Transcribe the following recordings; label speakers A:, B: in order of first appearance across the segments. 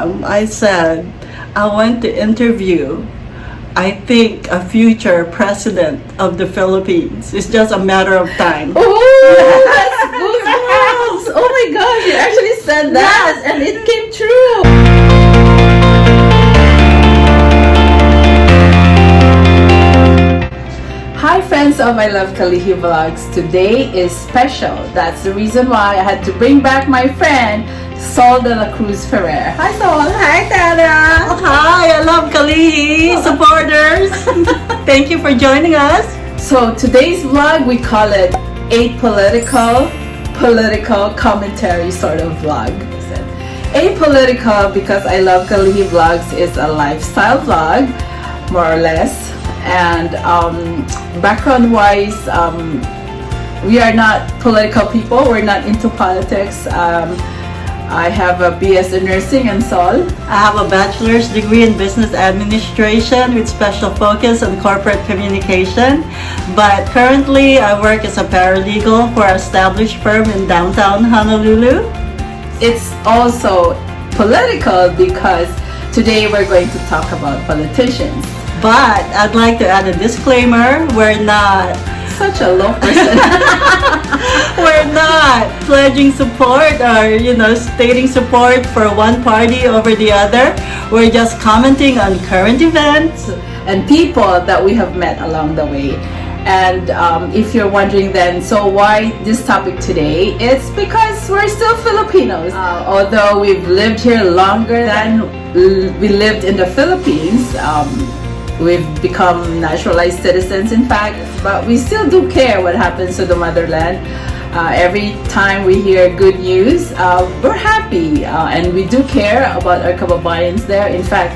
A: program, I said I want to interview, I think, a future president of the Philippines. It's just a matter of time.
B: Oh, that's goosebumps! Oh my gosh, you actually said that, and it came true. Hi friends of I Love Kalihi Vlogs. Today is special. That's the reason why I had to bring back my friend Sol de la Cruz Ferrer. Hi Sol. Hi Tara.
A: Hi, I love Kalihi supporters. Thank you for joining us.
B: So today's vlog, we call it Apolitical political commentary sort of vlog. Apolitical because I Love Kalihi Vlogs is a lifestyle vlog, more or less. And background wise, we are not political people. We're not into politics. I have a BS in nursing, and Sol?
A: I have a bachelor's degree in business administration with special focus on corporate communication. But currently I work as a paralegal for an established firm in downtown Honolulu.
B: It's also political because today we're going to talk about politicians.
A: But I'd like to add a disclaimer. We're not
B: such a low person.
A: We're not pledging support or, stating support for one party over the other. We're just commenting on current events
B: and people that we have met along the way. And if you're wondering then, so why this topic today? It's because we're still Filipinos. Although we've lived here longer than we lived in the Philippines, we've become naturalized citizens, in fact, but we still do care what happens to the motherland. Every time we hear good news, we're happy, and we do care about our kababayans there. In fact,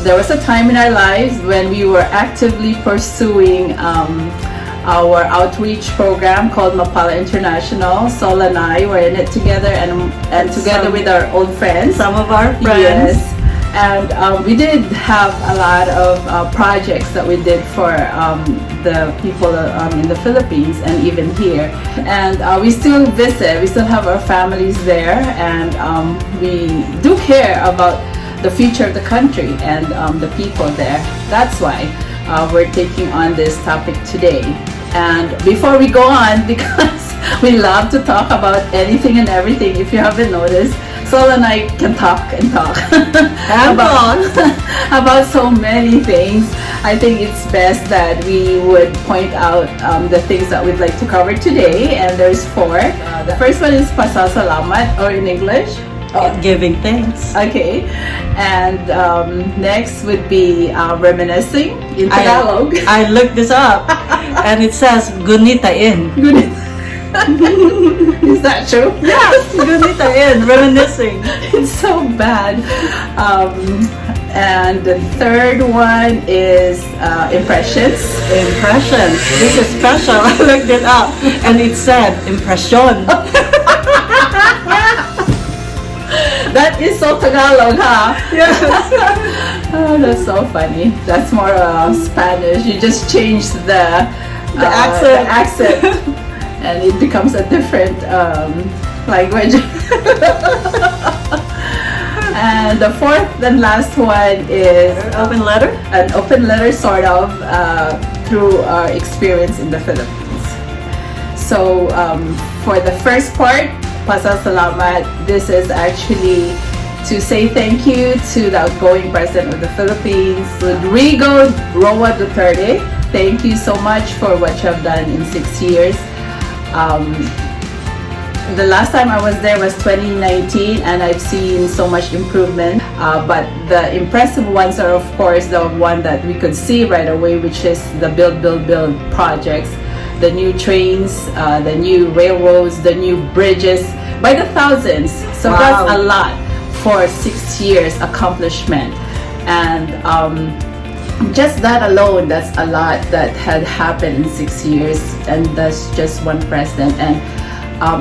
B: there was a time in our lives when we were actively pursuing our outreach program called Mapala International. Sol and I were in it together, and together with our old friends.
A: Some of our friends.
B: Yes. And we did have a lot of projects that we did for the people in the Philippines and even here. And we still visit, we still have our families there, and we do care about the future of the country and the people there. That's why we're taking on this topic today. And before we go on, because we love to talk about anything and everything, if you haven't noticed, Sol and I can talk and talk about so many things. I think it's best that we would point out the things that we'd like to cover today, and there's 4. The first one is pasasalamat, or in English,
A: giving thanks.
B: Okay, and next would be reminiscing in Tagalog.
A: I looked this up, and it says gunitain.
B: Is that true?
A: Yes, gunitain, reminiscing.
B: It's so bad. And the third one is impressions.
A: Impressions. This is special. I looked it up, and it said impression.
B: That is so Tagalog, huh?
A: Yes.
B: Oh, that's so funny. That's more Spanish. You just change the accent. And it becomes a different language. And the 4th and last one is
A: open letter.
B: An open letter, sort of, through our experience in the Philippines. So for the first part, pasasalamat, this is actually to say thank you to the outgoing president of the Philippines, Rodrigo Roa Duterte. Thank you so much for what you have done in 6 years. The last time I was there was 2019, and I've seen so much improvement, but the impressive ones are of course the one that we could see right away, which is the build projects, the new trains, the new railroads, the new bridges by the thousands. So wow. That's a lot for 6 years accomplishment, and just that alone, that's a lot that had happened in 6 years, and that's just one president, and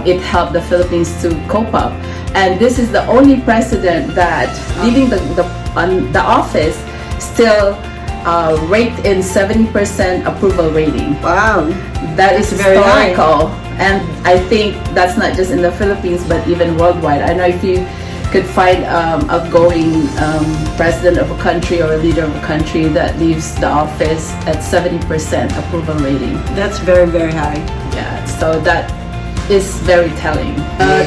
B: it helped the Philippines to cope up. And this is the only president that leaving the office still raked in 70% approval rating.
A: Wow,
B: that is historical, and I think that's not just in the Philippines but even worldwide. I know if you could find outgoing president of a country or a leader of a country that leaves the office at 70% approval rating.
A: That's very, very high.
B: Yeah, so that is very telling.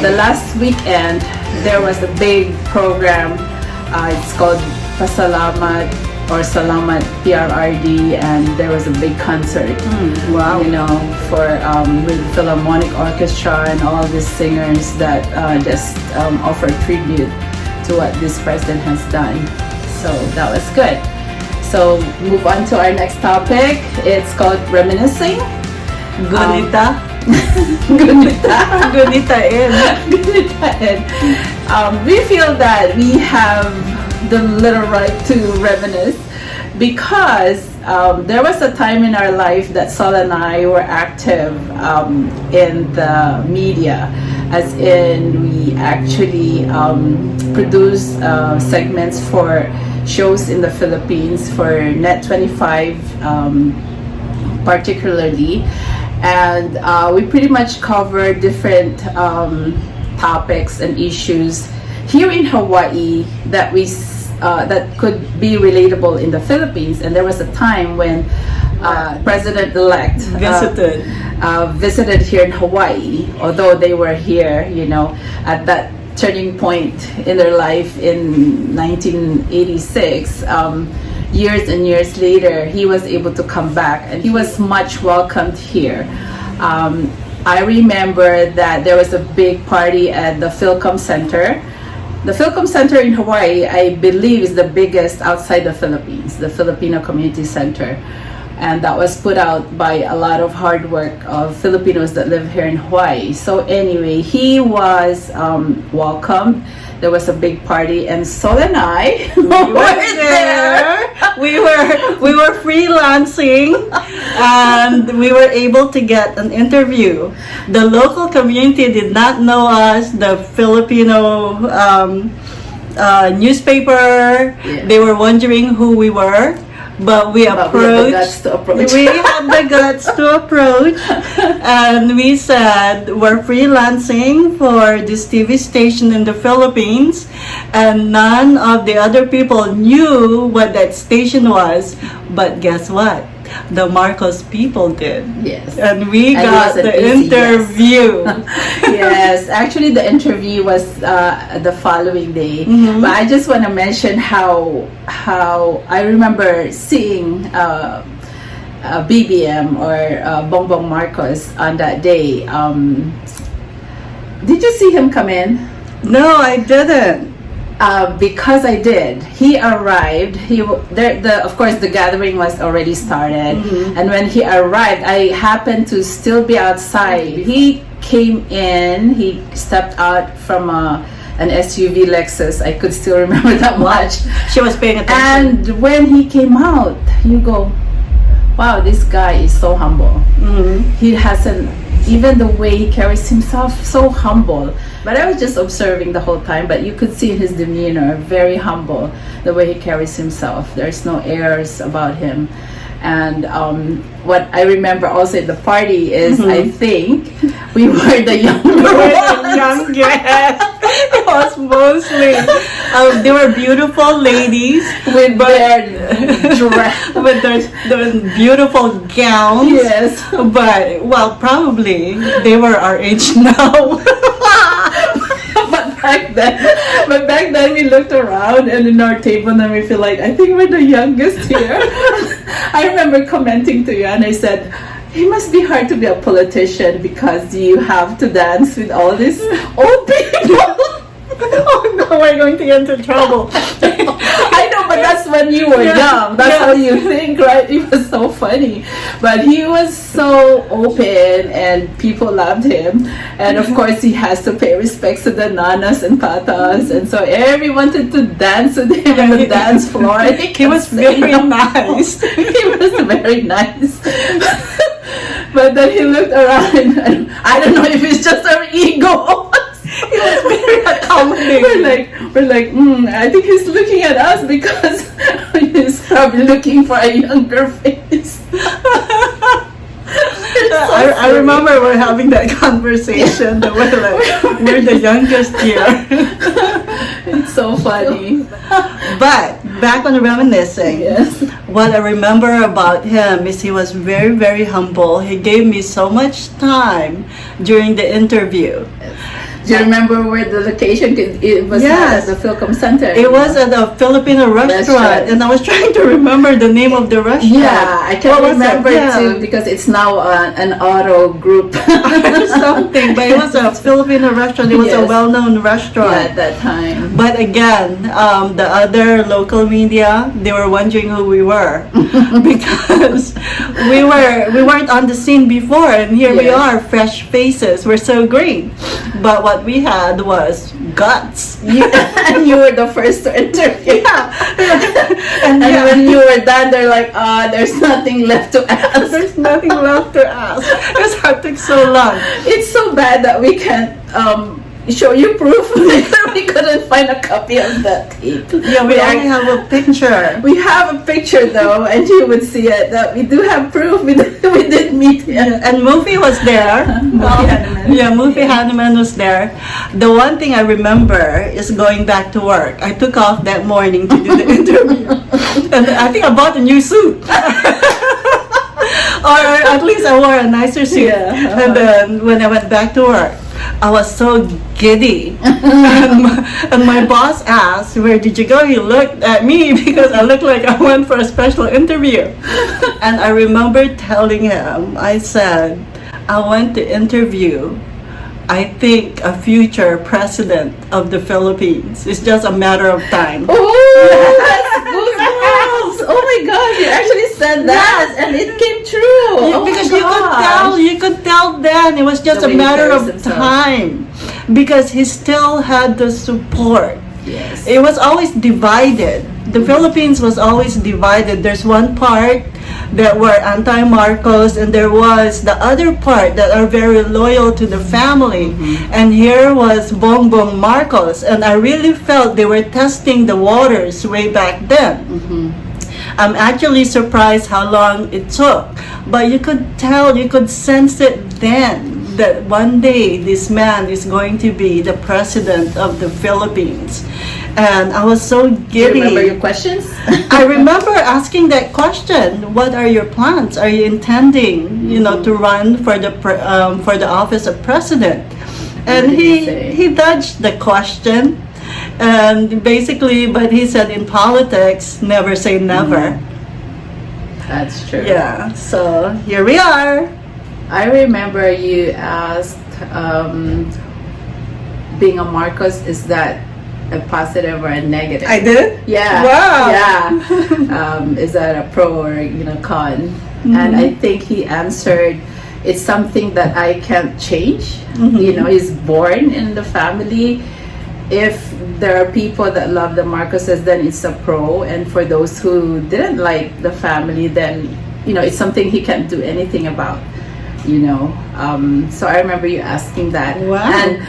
B: The last weekend, there was a big program. It's called Pasalamat or Salamat PRRD, and there was a big concert.
A: Wow.
B: You know, for with Philharmonic Orchestra and all these singers that just offer tribute to what this president has done. So that was good. So move on to our next topic. It's called reminiscing.
A: Gunita.
B: Gunita.
A: Gunita in.
B: Gunita in. We feel that we have the little right to reminisce because there was a time in our life that Sol and I were active in the media, as in we actually produced segments for shows in the Philippines for Net 25 particularly, and we pretty much covered different topics and issues here in Hawaii that we that could be relatable in the Philippines. And there was a time when President-elect visited here in Hawaii, although they were here, you know, at that turning point in their life in 1986. Years and years later, he was able to come back, and he was much welcomed here. I remember that there was a big party at the Philcom Center. The Philcom Center in Hawaii, I believe, is the biggest outside the Philippines, the Filipino Community Center. And that was put out by a lot of hard work of Filipinos that live here in Hawaii. So anyway, he was welcomed. There was a big party, and Sol and I were there.
A: We were freelancing, and we were able to get an interview. The local community did not know us. The Filipino newspaper, they were wondering who we were. But we approached. We had the guts to approach, and we said we're freelancing for this TV station in the Philippines, and none of the other people knew what that station was. But guess what? The Marcos people did.
B: Yes.
A: And we got the interview.
B: Yes, actually the interview was the following day. But I just want to mention how I remember seeing BBM or Bongbong Marcos on that day. Did you see him come in?
A: No, I didn't.
B: Because I did. He arrived. Of course, the gathering was already started, and when he arrived, I happened to still be outside. He came in. He stepped out from an SUV Lexus. I could still remember that much.
A: She was paying attention.
B: And when he came out, you go, "Wow, this guy is so humble." He hasn't. Even the way he carries himself, so humble. But I was just observing the whole time, but you could see in his demeanor, very humble, the way he carries himself. There's no airs about him. And what I remember also at the party is, I think, we were the younger ones.
A: It was mostly, they were beautiful ladies
B: with their
A: with their beautiful gowns.
B: Yes.
A: But, well, probably they were our age now.
B: But back then we looked around, and in our table, and we feel like, I think we're the youngest here. I remember commenting to you, and I said, it must be hard to be a politician because you have to dance with all these old people.
A: Oh no, we're going to get into trouble.
B: I know, but that's when you were young. That's how you think, right? It was so funny. But he was so open, and people loved him. And of course, he has to pay respects to the nanas and tatas. And so everyone wanted to dance with him on the dance floor.
A: He was very nice.
B: He was very nice. But then he looked around, and I don't know if it's just our ego.
A: He was very accommodating.
B: We're like, I think he's looking at us because he's probably looking for a younger face.
A: I remember we're having that conversation that we're like, we're the youngest here.
B: It's so funny.
A: But back on reminiscing,
B: Yes.
A: what I remember about him is he was very, very humble. He gave me so much time during the interview.
B: Do you remember where the location? It was
A: Yes.
B: at the Philcom Center.
A: It was at a Filipino restaurant, and I was trying to remember the name of the restaurant.
B: Yeah, I can
A: What was
B: remember
A: it? Yeah.
B: too because it's now an auto group.
A: Or something, but it was a Filipino restaurant. It was a
B: Yes.
A: well-known
B: Yeah,
A: restaurant.
B: at that time.
A: But again, the other local media, they were wondering who we were because we weren't on the scene before, and here we
B: Yes.
A: are, fresh faces. We're so green. But what we had was guts.
B: And you were the first to interview.
A: And
B: And
A: yeah,
B: when you were done, they're like, there's nothing left to ask.
A: there's nothing left to ask. Because it took so long.
B: It's so bad that we can't show you proof. We couldn't find a copy of that tape.
A: Yeah, we only have a picture.
B: We have a picture though, and you would see it that we do have proof. We did meet him.
A: And Mufi was there.
B: Mufi Hanneman.
A: Yeah, Mufi Hanneman was there. The one thing I remember is going back to work. I took off that morning to do the interview. And I think I bought a new suit. Or at least I wore a nicer suit.
B: Yeah,
A: And then when I went back to work, I was so giddy. And my boss asked, "Where did you go?" He looked at me because I looked like I went for a special interview. And I remember telling him, I said, I went to interview, I think, a future president of the Philippines. It's just a matter of time.
B: Oh, that's goosebumps! Oh my gosh, you actually said that, and it came true.
A: Yeah,
B: Oh
A: because
B: my
A: you could tell then it was just
B: The
A: a
B: way he
A: matter
B: carries
A: of
B: himself.
A: time, because he still had the support.
B: Yes.
A: It was always divided. The Philippines was always divided. There's one part that were anti-Marcos, and there was the other part that are very loyal to the family. And here was Bongbong Marcos, and I really felt they were testing the waters way back then. I'm actually surprised how long it took, but you could tell, you could sense it then that one day this man is going to be the president of the Philippines. And I was so
B: Do you
A: giddy.
B: remember your questions?
A: I remember asking that question. What are your plans? Are you intending, to run for the office of president? And
B: What did he say?
A: he dodged the question, and basically, but he said in politics, never say never.
B: That's true.
A: Yeah. So here we are.
B: I remember you asked, being a Marcos, is that a positive or a negative?
A: I did.
B: Yeah.
A: Wow.
B: Yeah. Is that a pro or con? And I think he answered, it's something that I can't change. He's born in the family. If there are people that love the Marcoses, then it's a pro, and for those who didn't like the family, then it's something he can't do anything about. So I remember you asking that.
A: Wow.
B: And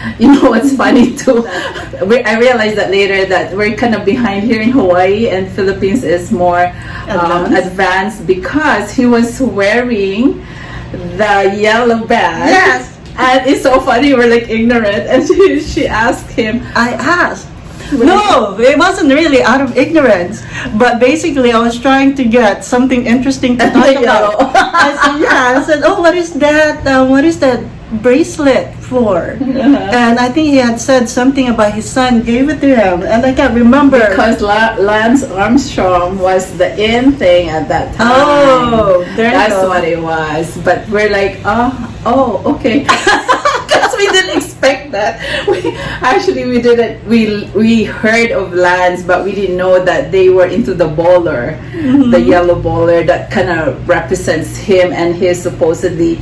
B: what's funny too, I realized that later that we're kind of behind here in Hawaii, and Philippines is more advanced because he was wearing the yellow badge.
A: Yes.
B: And it's so funny, we're like ignorant, and she asked him,
A: I asked. No, it wasn't really out of ignorance, but basically I was trying to get something interesting to talk about. I said, oh, what is that? What is that bracelet for? And I think he had said something about his son gave it to him, and I can't remember.
B: because Lance Armstrong was the in thing at that time.
A: Oh, there you
B: That's
A: go.
B: what it was. But we're like, okay. Because we didn't expect that. We didn't. We heard of Lance, but we didn't know that they were into the bowler, the yellow bowler that kind of represents him and his supposedly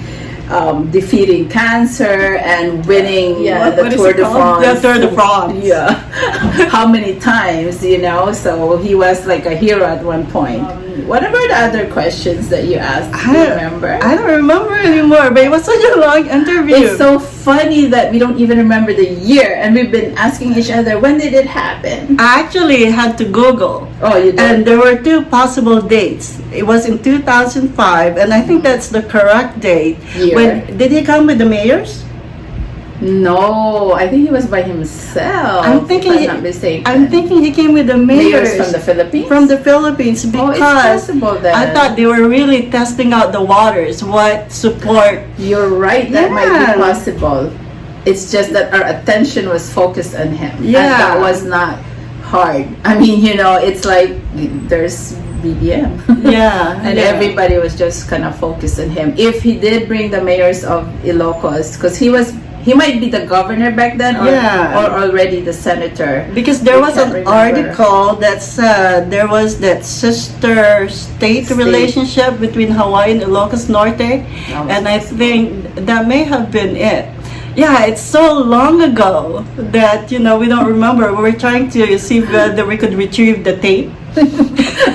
B: defeating cancer and winning the
A: What is
B: Tour
A: it
B: de
A: called?
B: France.
A: The Tour de France.
B: Yeah. How many times, so he was like a hero at one point. What about the other questions that you asked? Do you remember?
A: I don't remember anymore, but it was such a long interview.
B: It's so funny that we don't even remember the year, and we've been asking each other, when did it happen?
A: I actually had to Google.
B: Oh, you did?
A: And there were two possible dates. It was in 2005, and I think that's the correct date.
B: Year.
A: When did he come with the mayors?
B: No, I think he was by himself.
A: I'm thinking
B: if I'm not mistaken.
A: I'm thinking he came with the mayors
B: from the Philippines.
A: From the Philippines,
B: Oh, it's
A: because
B: possible then.
A: I thought they were really testing out the waters. What support?
B: You're right. That might
A: Yeah.
B: be possible. It's just that our attention was focused on him. And
A: Yeah.
B: that was not hard. I mean, it's like there's BBM.
A: Yeah,
B: And
A: yeah.
B: everybody was just kind of focused on him. If he did bring the mayors of Ilocos, because he might be the governor back then, or,
A: Yeah.
B: or already the senator.
A: Because there
B: I
A: was
B: can't
A: an
B: remember.
A: article that said there was that sister state relationship between Hawaii and Ilocos Norte, and I think that may have been it. Yeah, it's so long ago that we don't remember. We were trying to see whether we could retrieve the tape.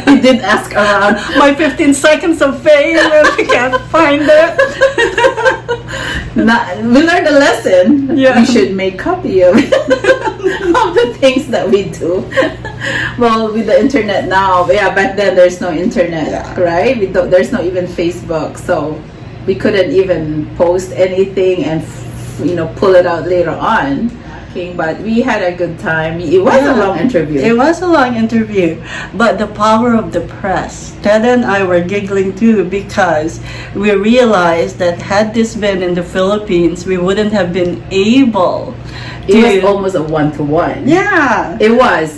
B: He did ask around.
A: My 15 seconds of fame, and we can't find it.
B: We learned a lesson.
A: Yeah.
B: We should make copy of of the things that we do. Well, with the internet now, yeah, back then there's no internet,
A: Yeah.
B: right? There's no even Facebook, so we couldn't even post anything and pull it out later on. But we had a good time. It was a long interview.
A: It was a long interview, but the power of the press. Ted and I were giggling too, because we realized that had this been in the Philippines, we wouldn't have been able
B: It was almost a 1-to-1.
A: Yeah.
B: It was.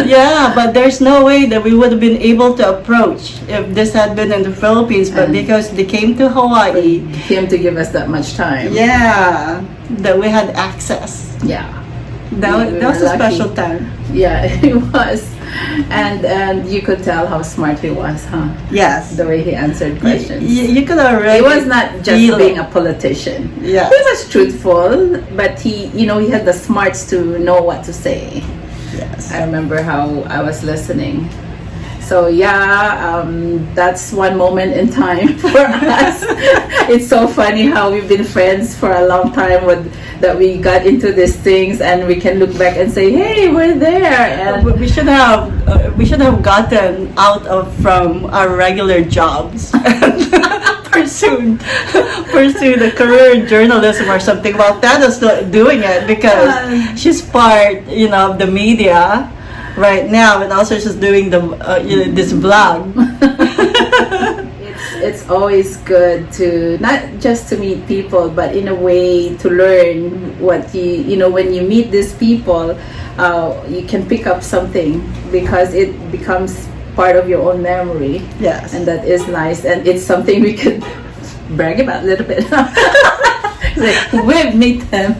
A: Yeah, but there's no way that we would have been able to approach if this had been in the Philippines, but because they came to Hawaii,
B: Him to give us that much time.
A: yeah, that we had access.
B: Yeah.
A: That
B: We
A: was
B: were
A: a
B: lucky.
A: special time.
B: Yeah, it was. And you could tell how smart he was, huh?
A: Yes.
B: The way he answered questions.
A: You could already.
B: He was not just
A: feel
B: being
A: it.
B: a politician.
A: Yeah.
B: He was truthful, but he had the smarts to know what to say.
A: Yes.
B: I remember how I was listening. So yeah, that's one moment in time for us. It's so funny how we've been friends for a long time, that we got into these things, and we can look back and say, "Hey, we're there." And
A: We should have gotten out from our regular jobs and pursue the career in journalism or something. Well, Tada's not doing it because she's part, of the media right now, and also she's doing the this vlog.
B: it's always good to not just to meet people, but in a way to learn what when you meet these people, you can pick up something because it becomes part of your own memory.
A: Yes.
B: And that is nice, and it's something we could brag about a little bit. Like, we've met him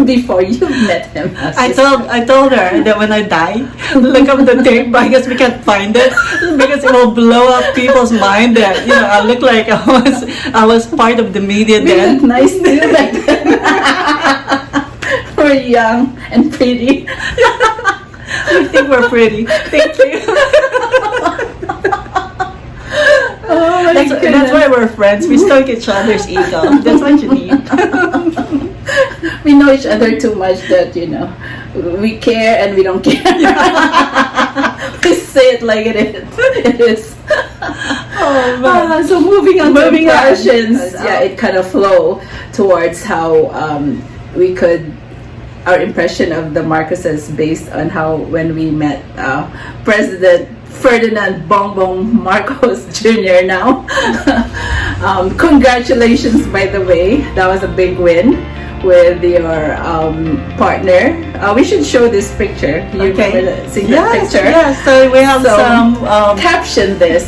B: before you met him.
A: I told her that when I die, look up the tape, but I guess we can't find it because it will blow up people's mind that I look like I was part of the media
B: We
A: then.
B: look nice too back then. We're young and pretty.
A: We think we're pretty. Thank you.
B: Oh my
A: That's why we're friends. We stoke each other's ego. That's what you need.
B: We know each other too much that we care and we don't care. We say it like it is. It is.
A: Oh man.
B: So moving on to
A: Moving on.
B: impressions. Yeah, it kind of flow towards how our impression of the Marcoses based on how when we met President Ferdinand Bongbong Marcos Jr. now. Congratulations, by the way. That was a big win with your partner. We should show this picture. You remember seeing that picture?
A: Yes. So we have some.
B: Caption this.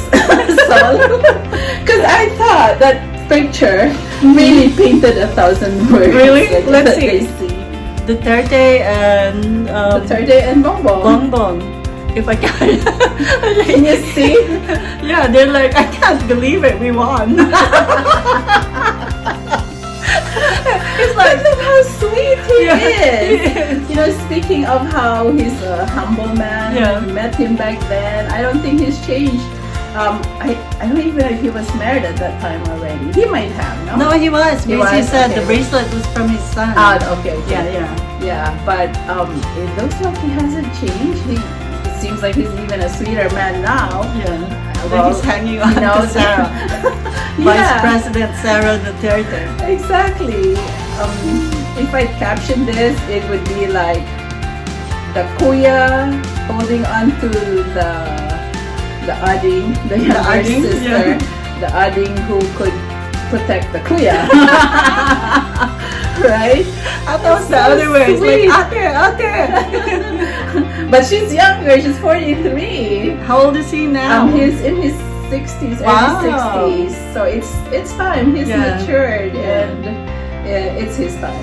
B: Because I thought that picture really painted 1,000 words.
A: Really?
B: Like,
A: Let's
B: that
A: see.
B: they see.
A: Duterte and
B: Duterte and Bongbong.
A: Bongbong. If I can.
B: Can you see?
A: Yeah, they're like, I can't believe it, we won. It's like,
B: Look how sweet he
A: Yeah.
B: is. Speaking of how he's a humble man,
A: Yeah.
B: we met him back then. I don't think he's changed. I don't even know if he was married at that time already. He might have, no?
A: no, he was.
B: He
A: Because he
B: was?
A: said
B: Okay.
A: the bracelet was from his son.
B: Okay.
A: Yeah.
B: Yeah, but it looks like he hasn't changed. It seems like he's even a sweeter man now.
A: Yeah.
B: Well,
A: He's hanging on
B: you know,
A: to Sarah.
B: Yeah.
A: Vice President Sarah Duterte.
B: Exactly. If I caption this, it would be like the kuya holding on to the ading, the younger
A: ading,
B: sister, the ading who could protect the kuya. Right?
A: I thought the other way. It's like, ate.
B: But she's younger, she's 43.
A: How old is he now?
B: He's in his 60s,
A: Wow.
B: early 60s. So it's time. He's
A: Yeah.
B: matured,
A: Yeah.
B: and it's his time,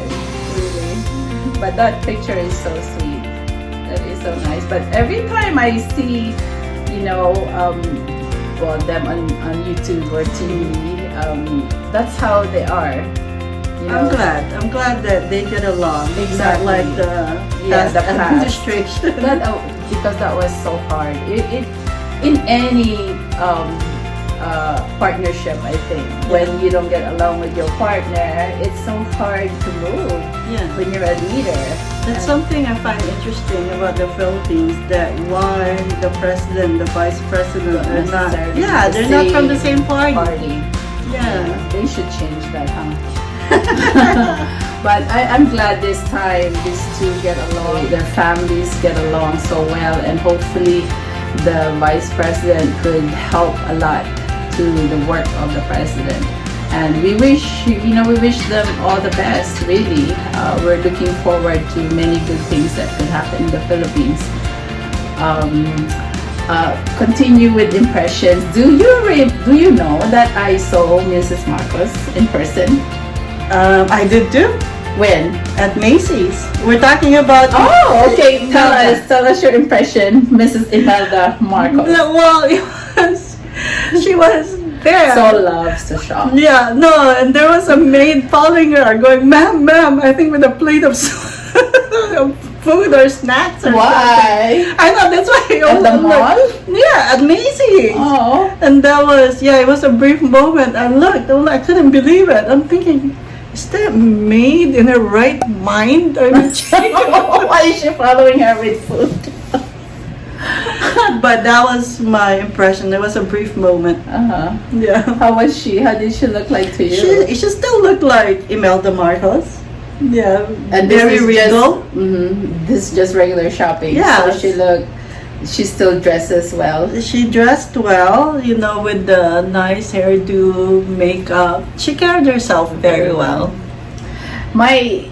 B: really. But that picture is so sweet. That is so nice. But every time I see, well, them on YouTube or TV, that's how they are.
A: I'm glad that they get along.
B: Exactly.
A: Not like the
B: Yeah, the past.
A: administration.
B: Because that was so hard. It in any partnership, I think, when you don't get along with your partner, it's so hard to move
A: Yeah.
B: when you're a leader.
A: That's something I find interesting about the Philippines, that why the president, the vice president are not,
B: Necessarily
A: yeah,
B: the
A: they're not from the
B: same
A: same party.
B: Yeah,
A: Yeah.
B: they should change that, huh? But I'm glad this time these two get along, their families get along so well, and hopefully the vice president could help a lot to the work of the president. And we wish them all the best, really. We're looking forward to many good things that could happen in the Philippines. Continue with impressions. Do you know that I saw Mrs. Marcos in person?
A: I did too.
B: When?
A: At Macy's. We're talking about.
B: Oh, okay.
A: Imelda.
B: Tell us your impression, Mrs. Imelda Marcos.
A: Well, she was there.
B: So loves to shop.
A: Yeah, no, and there was a maid following her, going, ma'am, I think with a plate of food or snacks or something.
B: Why?
A: I know, that's why I
B: At the
A: also
B: mall?
A: yeah, at Macy's.
B: Oh.
A: And that was, it was a brief moment. I looked, I couldn't believe it. I'm thinking, is that maid in her right mind? I mean,
B: Why is she following her with food?
A: but that was my impression. It was a brief moment. Yeah.
B: How was she? How did she look like to you?
A: She still looked like Imelda Marcos. Yeah,
B: And
A: very regal.
B: This is just regular shopping.
A: Yes.
B: So she still dresses well.
A: She dressed well, with the nice hairdo, makeup. She carried herself very well.
B: Where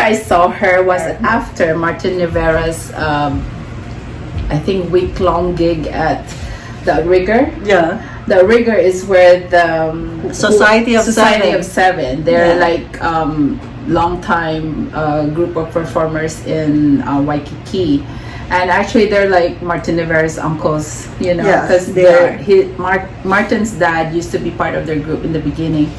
B: I saw her was after Martin Rivera's, I think, week-long gig at the Rigger.
A: Yeah.
B: The Rigger is where the
A: Society of
B: Seven. They're
A: Yeah.
B: like long-time group of performers in Waikiki. And actually, they're like Martin Rivera's uncles,
A: Yes,
B: because
A: they are.
B: Martin's dad used to be part of their group in the beginning.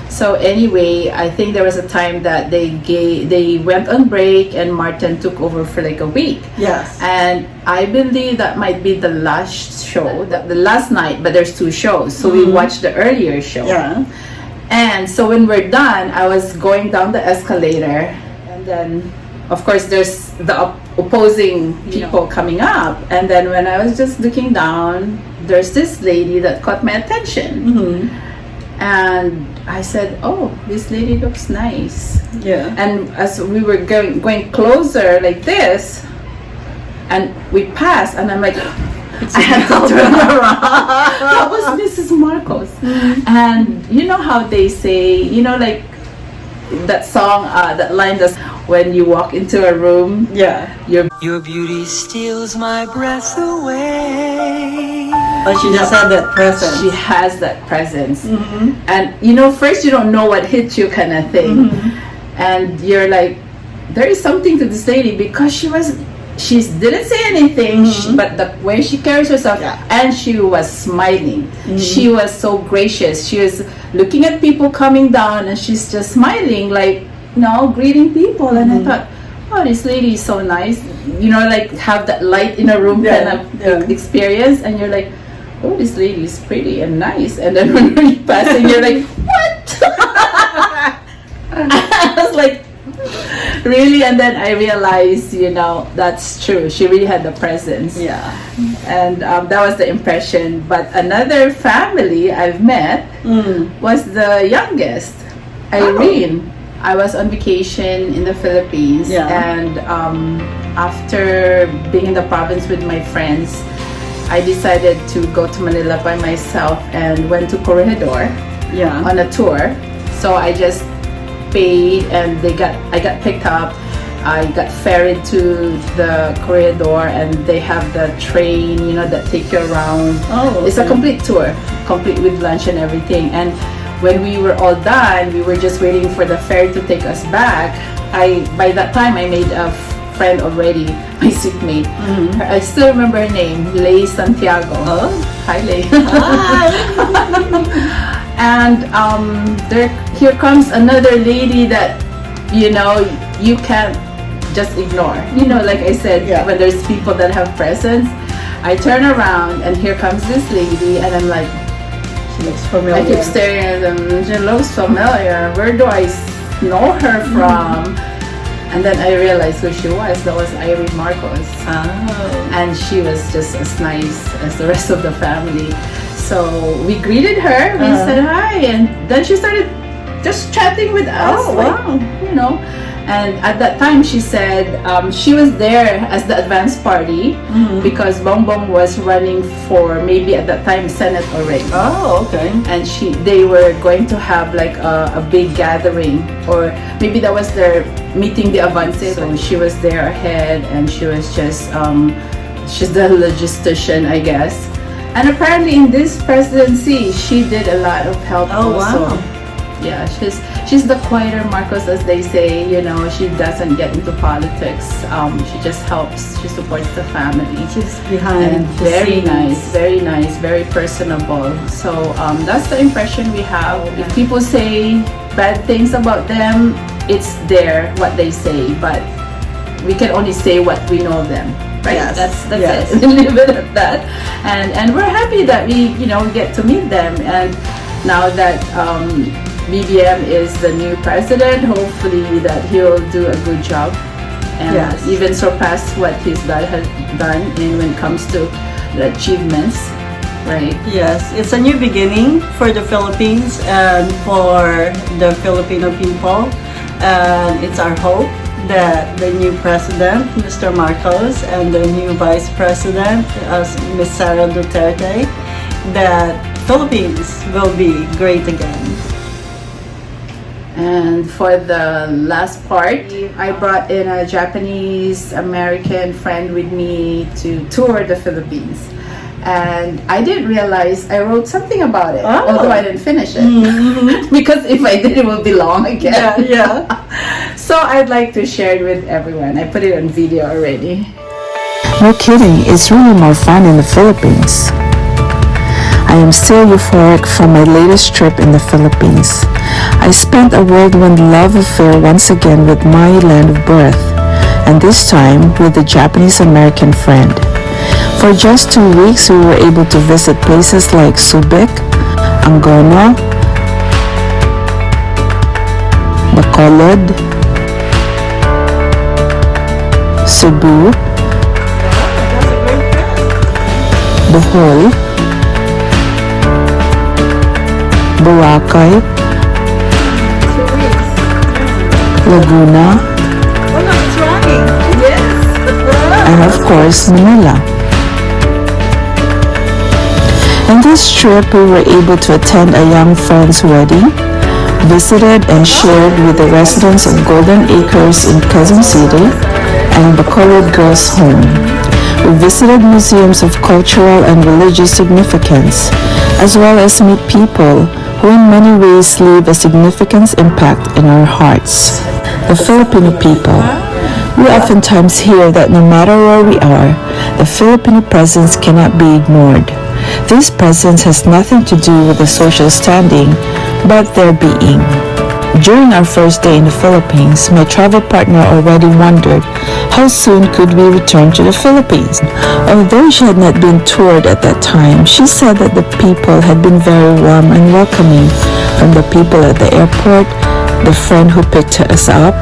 B: So anyway, I think there was a time that they went on break and Martin took over for like a week.
A: Yes.
B: And I believe that might be the last show, the last night, but there's 2 shows. So we watched the earlier show.
A: Yeah.
B: And so when we're done, I was going down the escalator, and then of course there's the opposing people coming up, and then when I was just looking down, there's this lady that caught my attention. And I said, oh, this lady looks nice.
A: Yeah.
B: And as we were going closer like this, and we passed, and I'm like, I had to turn around. That was Mrs. Marcos. And you know how they say, like that song, that line that's when you walk into a room,
A: Yeah.
C: Your beauty steals my breath away.
A: But she just had that presence.
B: she has that presence. And first you don't know what hits you, kind of thing. And you're like, there is something to this lady, because she didn't say anything, but the way she carries herself, and she was smiling. She was so gracious. She was looking at people coming down, and she's just smiling, like, greeting people. And I thought, oh, this lady is so nice. Like have that light in a room kind of experience, and you're like, oh, this lady is pretty and nice. And then when you're passing, you're like, what? I was like, really? And then I realized, that's true. She really had the presence.
A: Yeah.
B: And that was the impression. But another family I've met was the youngest, Irene. I was on vacation in the Philippines,
A: Yeah.
B: and after being in the province with my friends, I decided to go to Manila by myself and went to Corregidor
A: Yeah.
B: on a tour. So I just paid, and I got picked up. I got ferried to the Corregidor, and they have the train, that take you around.
A: Oh,
B: It's a
A: okay.
B: complete tour, complete with lunch and everything. And when we were all done, we were just waiting for the ferry to take us back. By that time, I made a friend already, my seatmate. I still remember her name, Lay Santiago.
A: Oh.
B: Hi, Lay.
A: Hi.
B: And here comes another lady that you can't just ignore. Like I said,
A: Yeah.
B: when there's people that have presence, I turn around and here comes this lady, and I'm like,
A: She looks familiar.
B: I keep staring at them. She looks familiar. Where do I know her from? And then I realized who she was. That was Irene Marcos.
A: Oh.
B: And she was just as nice as the rest of the family. So we greeted her, we said hi, and then she started just chatting with us.
A: Oh, wow.
B: And at that time she said she was there as the advance party because Bongbong was running for maybe at that time Senate already.
A: Oh, okay.
B: And they were going to have like a big gathering, or maybe that was their meeting the avance. So she was there ahead, and she was just she's the logistician, I guess. And apparently in this presidency she did a lot of help.
A: Oh,
B: also.
A: wow.
B: Yeah, she's the quieter Marcos, as they say. She doesn't get into politics. She just helps. She supports the family.
A: She's behind
B: And
A: the
B: very
A: scenes.
B: nice, very personable. So that's the impression we have. If people say bad things about them, it's there what they say, but we can only say what we know of them. Right?
A: Yes,
B: That's
A: yes.
B: it. Leave it at that. And we're happy that we get to meet them. And now that BBM is the new president, hopefully that he'll do a good job and
A: Yes.
B: even surpass what his dad has done when it comes to the achievements, right?
A: Yes, it's a new beginning for the Philippines and for the Filipino people. And it's our hope that the new president, Mr. Marcos, and the new vice president, Ms. Sara Duterte, that Philippines will be great again.
B: And for the last part, I brought in a Japanese American friend with me to tour the Philippines. And I didn't realize I wrote something about it,
A: Oh.
B: although I didn't finish it. Because if I did, it would be long again.
A: Yeah.
B: So I'd like to share it with everyone. I put it on video already.
D: No kidding, it's really more fun in the Philippines. I am still euphoric from my latest trip in the Philippines. I spent a whirlwind love affair once again with my land of birth, and this time with a Japanese American friend. For just 2 weeks, we were able to visit places like Subic, Angono, Bacolod, Cebu,
A: That's a great trip.
D: Bohol, Boracay, Laguna,
A: Oh no, it's raining.
D: and of course Manila. In this trip, we were able to attend a young friend's wedding, visited and shared with the residents of Golden Acres in Quezon City and Bacolod Girls' Home. We visited museums of cultural and religious significance, as well as meet people who in many ways leave a significant impact in our hearts. The Filipino people. We oftentimes hear that no matter where we are, the Filipino presence cannot be ignored. This presence has nothing to do with the social standing, but their being. During our first day in the Philippines, my travel partner already wondered how soon could we return to the Philippines. Although she had not been toured at that time, she said that the people had been very warm and welcoming, from the people at the airport, the friend who picked us up,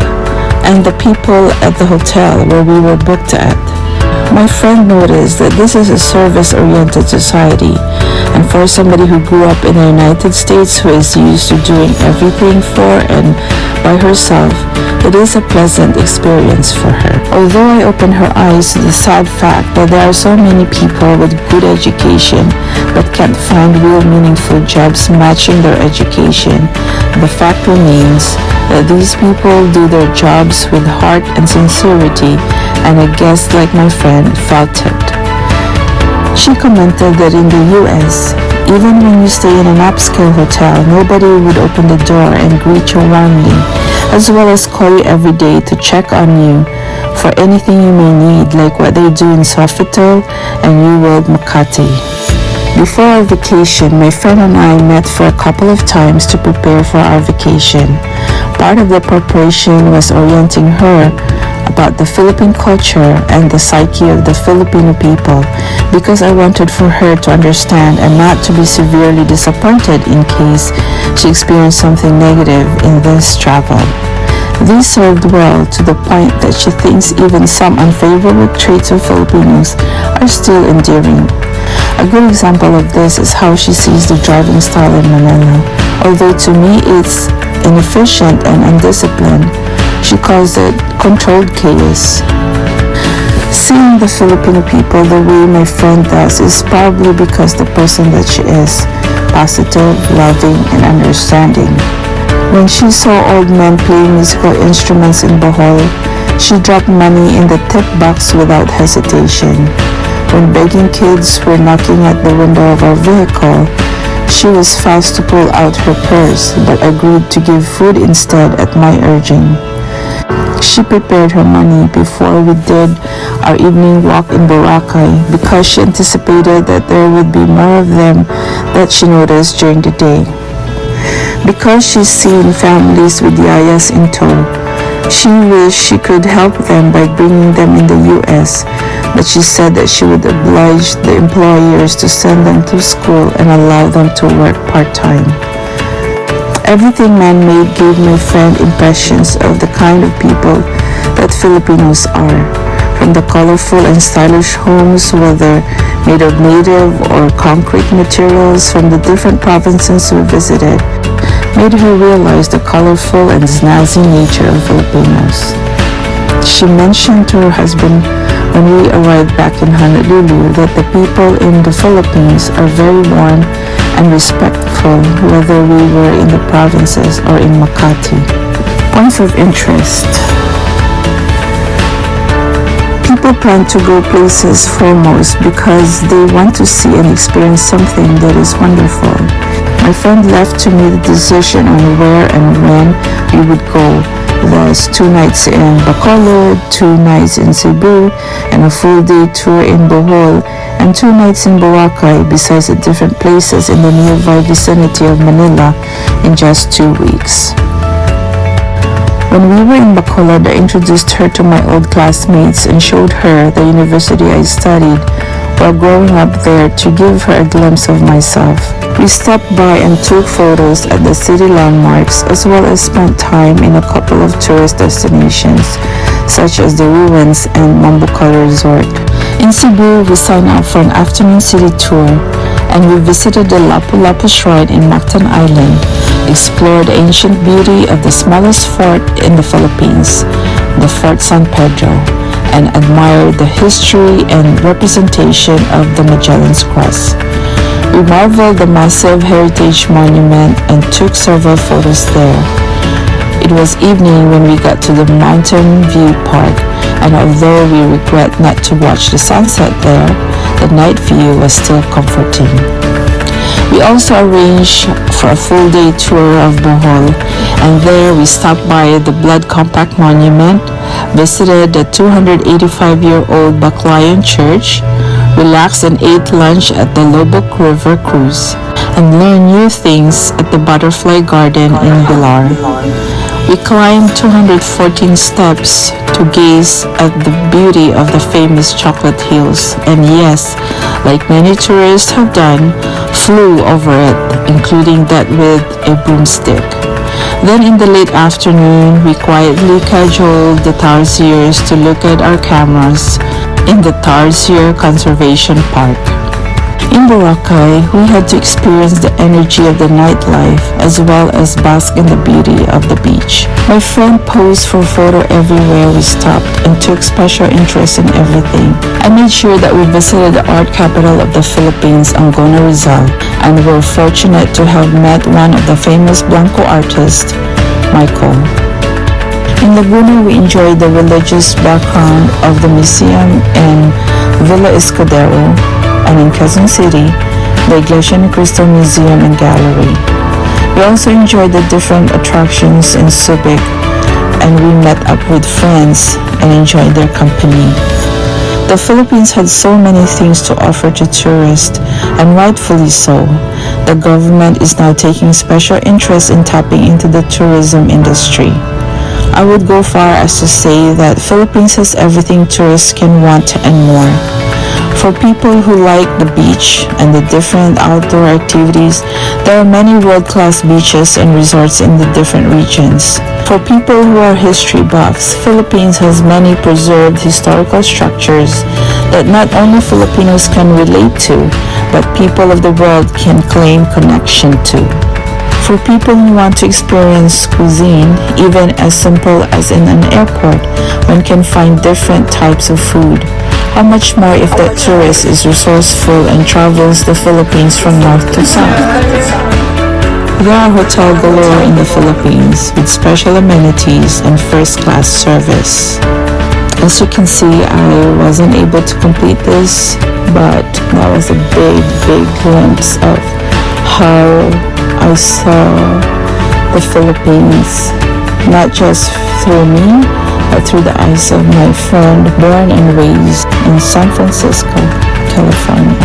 D: and the people at the hotel where we were booked at. My friend noticed that this is a service-oriented society, and for somebody who grew up in the United States who is used to doing everything for and by herself, it is a pleasant experience for her. Although I open her eyes to the sad fact that there are so many people with good education but can't find real meaningful jobs matching their education, the fact remains that these people do their jobs with heart and sincerity, and a guest like my friend felt it. She commented that in the US, even when you stay in an upscale hotel, nobody would open the door and greet you warmly, as well as call you every day to check on you for anything you may need, like what they do in Sofitel and New World Makati. Before our vacation, my friend and I met for a couple of times to prepare for our vacation. Part of the preparation was orienting her about the Philippine culture and the psyche of the Filipino people, because I wanted for her to understand and not to be severely disappointed in case she experienced something negative in this travel. This served well, to the point that she thinks even some unfavorable traits of Filipinos are still endearing. A good example of this is how she sees the driving style in Manila. Although to me it's inefficient and undisciplined, she calls it controlled chaos. Seeing the Filipino people the way my friend does is probably because the person that she is, positive, loving, and understanding. When she saw old men playing musical instruments in Bohol, she dropped money in the tip box without hesitation. When begging kids were knocking at the window of our vehicle, she was fast to pull out her purse, but agreed to give food instead at my urging. She prepared her money before we did our evening walk in Boracay, because she anticipated that there would be more of them that she noticed during the day. Because she's seen families with yayas in tow, she wished she could help them by bringing them in the US, but she said that she would oblige the employers to send them to school and allow them to work part-time. Everything man-made gave my friend impressions of the kind of people that Filipinos are. From the colorful and stylish homes, whether made of native or concrete materials from the different provinces we visited, made her realize the colorful and snazzy nature of Filipinos. She mentioned to her husband when we arrived back in Honolulu that the people in the Philippines are very warm and respectful, whether we were in the provinces or in Makati. Points of interest. People plan to go places foremost because they want to see and experience something that is wonderful. My friend left to me the decision on where and when we would go. Thus, 2 nights in Bacolod, 2 nights in Cebu, and a full day tour in Bohol, and 2 nights in Boracay, besides the different places in the nearby vicinity of Manila in just 2 weeks. When we were in Bacolod, I introduced her to my old classmates and showed her the university I studied while growing up there, to give her a glimpse of myself. We stopped by and took photos at the city landmarks, as well as spent time in a couple of tourist destinations, such as the ruins and Mambucal Resort. In Cebu, we signed up for an afternoon city tour, and we visited the Lapu-Lapu Shrine in Mactan Island, explored the ancient beauty of the smallest fort in the Philippines, the Fort San Pedro, and admired the history and representation of the Magellan's Cross. We marveled the massive heritage monument and took several photos there. It was evening when we got to the Mountain View Park, and although we regret not to watch the sunset there, the night view was still comforting. We also arranged for a full day tour of Bohol, and there we stopped by the Blood Compact Monument, visited the 285-year-old Baclayan Church, relaxed and ate lunch at the Lobok River Cruise, and learned new things at the Butterfly Garden in Bilar. We climbed 214 steps to gaze at the beauty of the famous Chocolate Hills, and yes, like many tourists have done, flew over it, including that with a broomstick. Then in the late afternoon, we quietly cajoled the tarsiers to look at our cameras in the Tarsier Conservation Park. In Boracay, we had to experience the energy of the nightlife as well as bask in the beauty of the beach. My friend posed for photo everywhere we stopped and took special interest in everything. I made sure that we visited the art capital of the Philippines, Anggona, Rizal, and were fortunate to have met one of the famous Blanco artists, Michael. In Laguna, we enjoyed the religious background of the museum in Villa Escudero, and in Quezon City, the Iglesia ni Cristo Museum and Gallery. We also enjoyed the different attractions in Subic, and we met up with friends and enjoyed their company. The Philippines had so many things to offer to tourists, and rightfully so. The government is now taking special interest in tapping into the tourism industry. I would go far as to say that Philippines has everything tourists can want and more. For people who like the beach and the different outdoor activities, there are many world-class beaches and resorts in the different regions. For people who are history buffs, Philippines has many preserved historical structures that not only Filipinos can relate to, but people of the world can claim connection to. For people who want to experience cuisine, even as simple as in an airport, one can find different types of food. How much more if that tourist is resourceful and travels the Philippines from north to south? There are hotel galore in the Philippines with special amenities and first-class service. As you can see, I wasn't able to complete this, but that was a big glimpse of how I saw the Philippines, not just through me, but through the eyes of my friend born and raised in San Francisco, California.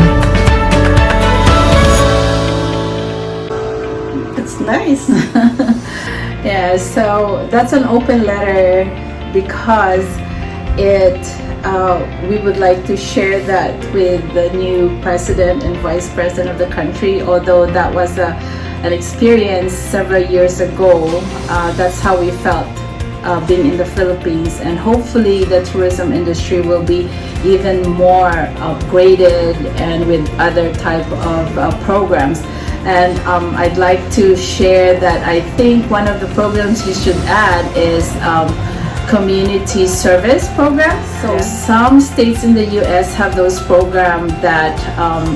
A: It's nice.
B: Yeah, so that's an open letter because we would like to share that with the new president and vice president of the country. Although that was an experience several years ago, that's how we felt being in the Philippines, and hopefully the tourism industry will be even more upgraded and with other type of programs. And I'd like to share that I think one of the programs you should add is community service programs. So some states in the US have those programs that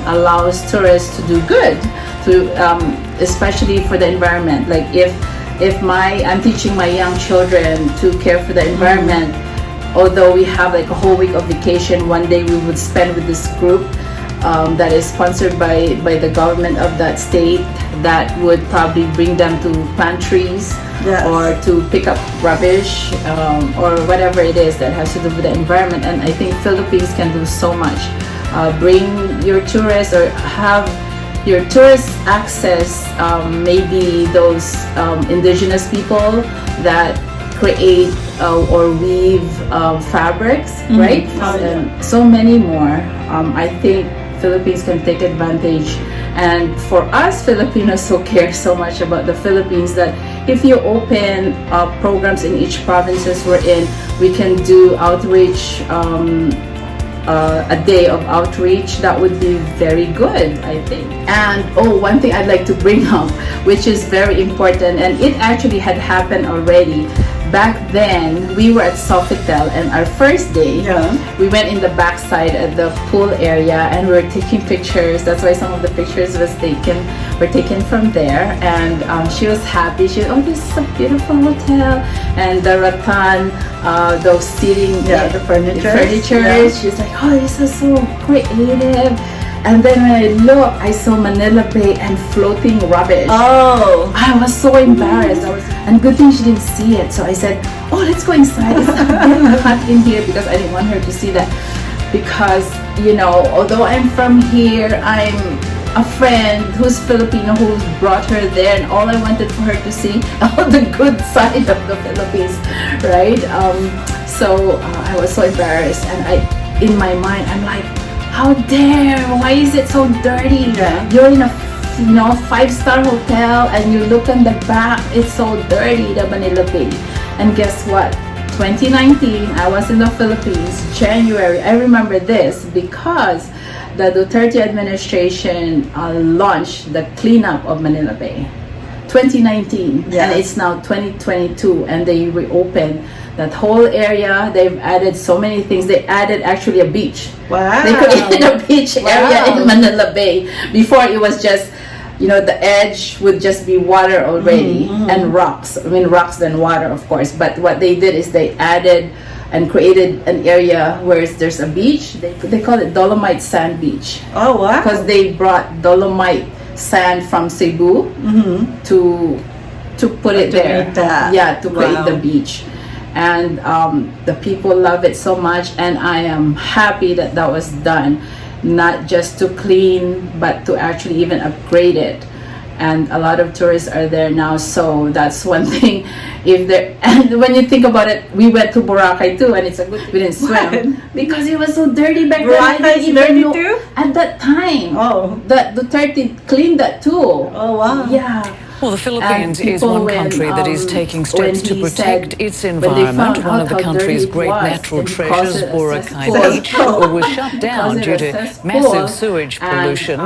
B: allows tourists to do good, to especially for the environment. Like if I'm teaching my young children to care for the environment, although we have like a whole week of vacation, one day we would spend with this group that is sponsored by the government of that state, that would probably bring them to plant trees, or to pick up rubbish, or whatever it is that has to do with the environment. And I think Philippines can do so much. Bring your tourists, or have your tourists access maybe those indigenous people that create or weave fabrics, right? And so many more. I think Philippines can take advantage. And for us Filipinos who care so much about the Philippines, that if you open programs in each provinces we're in, we can do outreach, a day of outreach. That would be very good, I think. And one thing I'd like to bring up, which is very important, and it actually had happened already. Back then, we were at Sofitel, and our first day, we went in the backside at the pool area, and we were taking pictures. That's why some of the pictures were taken from there. And she was happy. She was, oh, this is a beautiful hotel. And the rattan, those seating,
A: the furniture.
B: She's like, oh, this is so creative. And then when I look, I saw Manila Bay and floating rubbish.
A: Oh,
B: I was so embarrassed. And good thing she didn't see it. So I said, oh, let's go inside. It's very hot in here, because I didn't want her to see that. Because, you know, although I'm from here, I'm a friend who's Filipino who brought her there, and all I wanted for her to see all the good side of the Philippines, right? So I was so embarrassed, and in my mind, I'm like, how dare, why is it so dirty? You're in a 5-star hotel and you look on the back, it's so dirty, the Manila Bay. And guess what? 2019, I was in the Philippines, January. I remember this because the Duterte administration launched the cleanup of Manila Bay. 2019,
A: Yes.
B: and it's now 2022, and they reopened that whole area. They've added so many things. They added actually a beach.
A: Wow.
B: They created a beach area
A: Wow.
B: in Manila Bay. Before it was just, the edge would just be water already and rocks. I mean, rocks then water, of course. But what they did is they added and created an area where there's a beach. They call it Dolomite Sand Beach
A: Oh, wow.
B: because they brought Dolomite sand from Cebu to put it
A: To
B: there.
A: create that.
B: Yeah, to create
A: Wow.
B: the beach. And the people love it so much, and I am happy that that was done, not just to clean but to actually even upgrade it. And a lot of tourists are there now, so that's one thing. And when you think about it, we went to Boracay too, and it's a good we didn't swim because it was so dirty back then. I
A: Boracay is
B: didn't even
A: dirty
B: know-
A: too?
B: At that time.
A: Oh.
B: That Duterte cleaned that too.
A: Oh, wow.
B: Yeah.
E: Well, the Philippines
B: And
E: is
B: people,
E: one country that is taking steps to protect its environment. One of the country's great natural treasures, Boracay Beach, was shut down due to massive sewage pollution.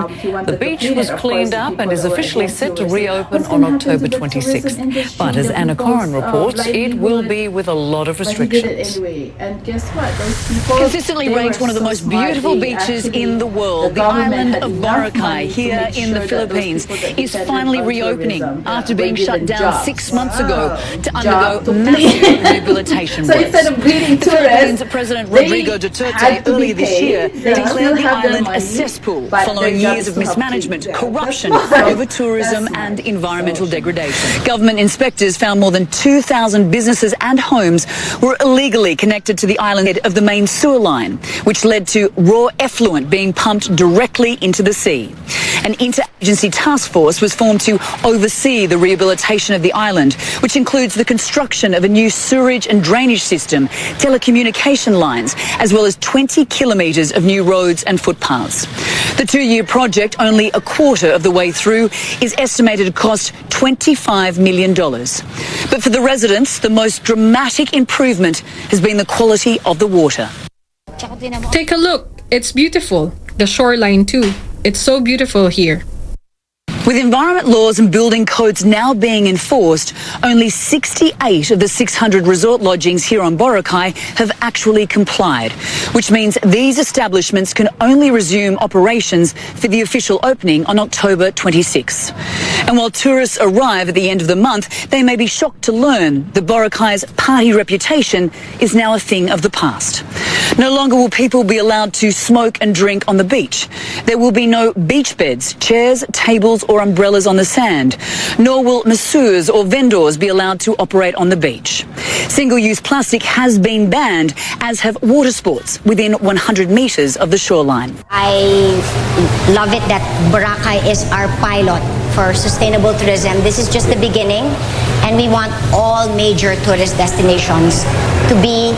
E: The beach was cleaned up and is officially set to reopen on October 26th. But as Anna Corin reports, it will be with a lot of restrictions.
B: And guess what? Those people
E: Consistently ranked one of the most beautiful beaches in the world, the island of Boracay here in the Philippines is finally reopening after being shut down 6 months ago to undergo massive rehabilitation
B: So
E: works.
B: instead of greeting
E: The Philippines
B: tourists,
E: President
B: they
E: Rodrigo Duterte
B: had to be
E: earlier this
B: paid.
E: year
B: They
E: declared
B: still
E: the
B: have their
E: island a
B: money,
E: cesspool
B: but
E: following
B: their job
E: years
B: is
E: of
B: to help
E: mismanagement,
B: keep-
E: corruption,
B: That's smart.
E: over-tourism
B: That's
E: and
B: smart.
E: environmental degradation. Government inspectors found more than 2,000 businesses and homes were illegally connected to the island of the main sewer line, which led to raw effluent being pumped directly into the sea. An interagency task force was formed to oversee the rehabilitation of the island, which includes the construction of a new sewerage and drainage system, telecommunication lines, as well as 20 kilometres of new roads and footpaths. The two-year project, only a quarter of the way through, is estimated to cost $25 million. But for the residents, the most dramatic improvement has been the quality of the water.
F: Take a look. It's beautiful. The shoreline too. It's so beautiful here.
E: With environment laws and building codes now being enforced, only 68 of the 600 resort lodgings here on Boracay have actually complied, which means these establishments can only resume operations for the official opening on October 26. And while tourists arrive at the end of the month, they may be shocked to learn that Boracay's party reputation is now a thing of the past. No longer will people be allowed to smoke and drink on the beach. There will be no beach beds, chairs, tables or umbrellas on the sand, nor will masseurs or vendors be allowed to operate on the beach. Single-use plastic has been banned, as have water sports within 100 metres of the shoreline.
G: I love it that Boracay is our pilot for sustainable tourism. This is just the beginning, and we want all major tourist destinations to be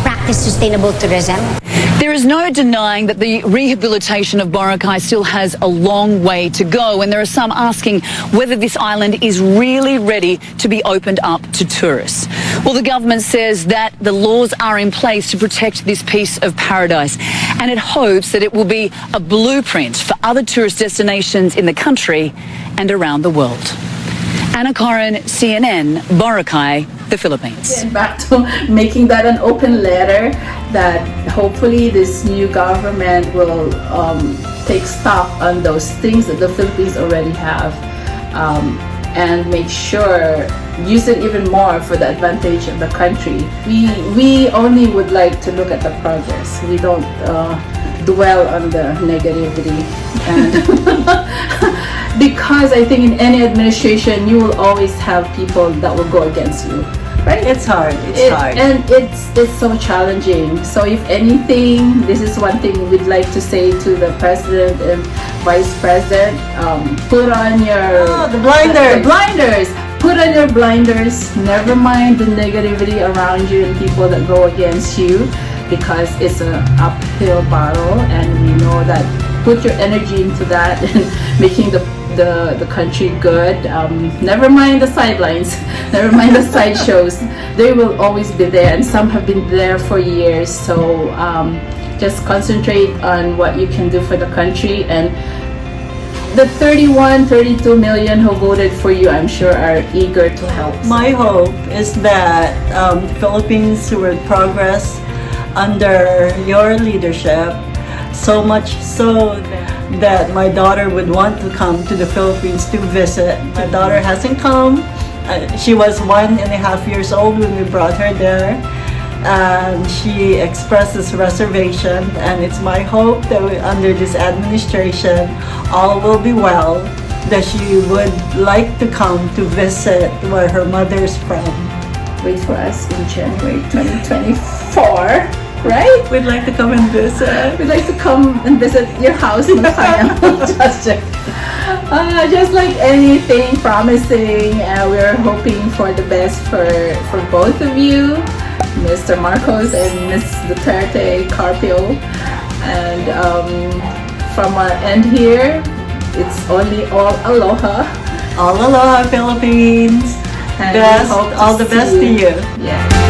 G: practice sustainable tourism.
E: There is no denying that the rehabilitation of Boracay still has a long way to go, and there are some asking whether this island is really ready to be opened up to tourists. Well, the government says that the laws are in place to protect this piece of paradise, and it hopes that it will be a blueprint for other tourist destinations in the country and around the world. Anna Corin, CNN, Boracay, the Philippines.
B: Back to making that an open letter that hopefully this new government will take stock on those things that the Philippines already have and make sure use it even more for the advantage of the country. We only would like to look at the progress. We don't dwell on the negativity, and because I think in any administration you will always have people that will go against you, right?
A: It's hard. It's hard.
B: And it's so challenging. So if anything, this is one thing we'd like to say to the president and vice president: put on your
A: the blinders.
B: The blinders. Put on your blinders. Never mind the negativity around you and people that go against you, because it's an uphill battle, and we know that. Put your energy into that and making the the country good. Never mind the sidelines, never mind the sideshows. They will always be there, and some have been there for years. So just concentrate on what you can do for the country, and the 32 million who voted for you, I'm sure, are eager to help.
A: My hope is that Philippines will progress under your leadership, so much so that my daughter would want to come to the Philippines to visit. My daughter hasn't come. She was 1.5 years old when we brought her there. And she expresses reservation, and it's my hope that under this administration all will be well, that she would like to come to visit where her mother's from.
B: Wait for us in January 2024, right?
A: We'd like to come and visit.
B: We'd like to come and visit your house in just like anything promising, we're hoping for the best for both of you, Mr. Marcos and Ms. Duterte Carpio. And from our end here, it's only all aloha.
A: All aloha, Philippines.
B: And
A: Best,
B: we hope to
A: all the best to
B: see
A: you.
B: Yeah.